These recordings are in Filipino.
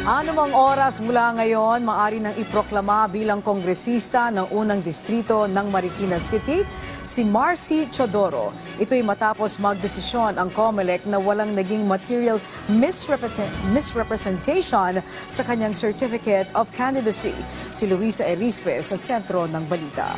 Anumang oras mula ngayon, maaari nang iproklama bilang kongresista ng unang distrito ng Marikina City, si Marcy Teodoro. Ito'y matapos magdesisyon ang COMELEC na walang naging material misrepresentation sa kanyang Certificate of Candidacy. Si Luisa Erispe sa sentro ng balita.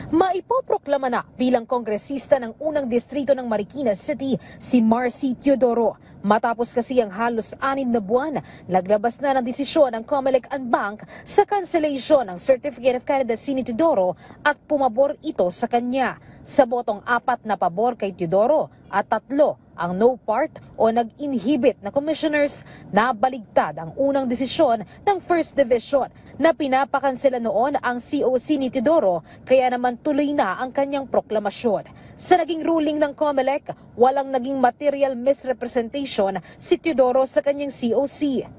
Maipoproklama na bilang kongresista ng unang distrito ng Marikina City si Marcy Teodoro. Matapos kasi ang halos 6 na buwan, naglabas na ng desisyon ng COMELEC and Bank sa cancellation ng Certificate of Candidacy ni Teodoro at pumabor ito sa kanya. Sa botong 4 na pabor kay Teodoro at 3 ang no part o nag-inhibit na commissioners, nabaligtad ang unang desisyon ng First Division na pinapakansela noon ang COC ni Teodoro, kaya naman tuloy na ang kanyang proklamasyon. Sa naging ruling ng COMELEC, walang naging material misrepresentation si Teodoro sa kanyang COC.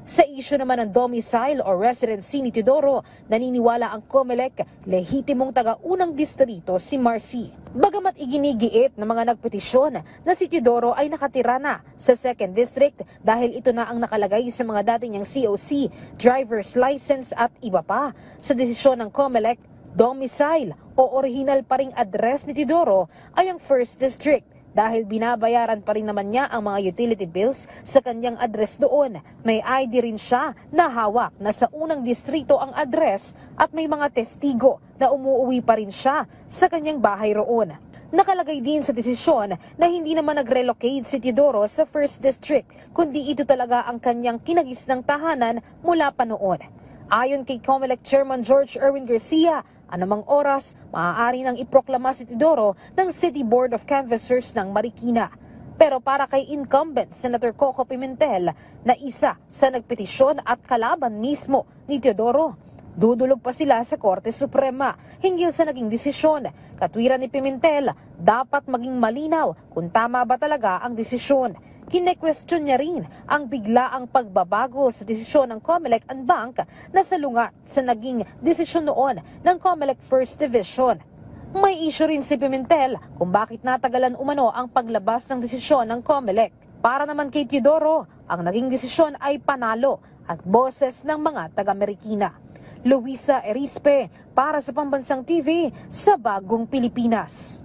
Sa issue naman ng domicile o residency ni Teodoro, naniniwala ang COMELEC lehitimong taga-unang distrito si Marcy. Bagamat iginigiit ng mga nagpetisyon na si Teodoro ay nakatira na sa 2nd District dahil ito na ang nakalagay sa mga dati niyang COC, driver's license at iba pa. Sa desisyon ng COMELEC, domicile o original pa ring address ni Teodoro ay ang 1st District. Dahil binabayaran pa rin naman niya ang mga utility bills sa kanyang address doon. May ID rin siya na hawak na sa unang distrito ang address at may mga testigo na umuuwi pa rin siya sa kanyang bahay roon. Nakalagay din sa desisyon na hindi naman nag-relocate si Teodoro sa 1st District, kundi ito talaga ang kanyang kinagisnang tahanan mula pa noon. Ayon kay COMELEC Chairman George Erwin Garcia, anumang oras, maaari nang iproklama si Teodoro ng City Board of Canvassers ng Marikina. Pero para kay incumbent Senator Coco Pimentel na isa sa nagpetisyon at kalaban mismo ni Teodoro, dudulog pa sila sa Korte Suprema hinggil sa naging desisyon. Katwiran ni Pimentel, dapat maging malinaw kung tama ba talaga ang desisyon. Kine-question niya rin ang biglaang pagbabago sa desisyon ng COMELEC and Bank na salungat sa naging desisyon noon ng COMELEC First Division. May issue rin si Pimentel kung bakit natagalan umano ang paglabas ng desisyon ng COMELEC. Para naman kay Teodoro, ang naging desisyon ay panalo at boses ng mga taga-Marikina. Luisa Erispe para sa Pambansang TV sa Bagong Pilipinas.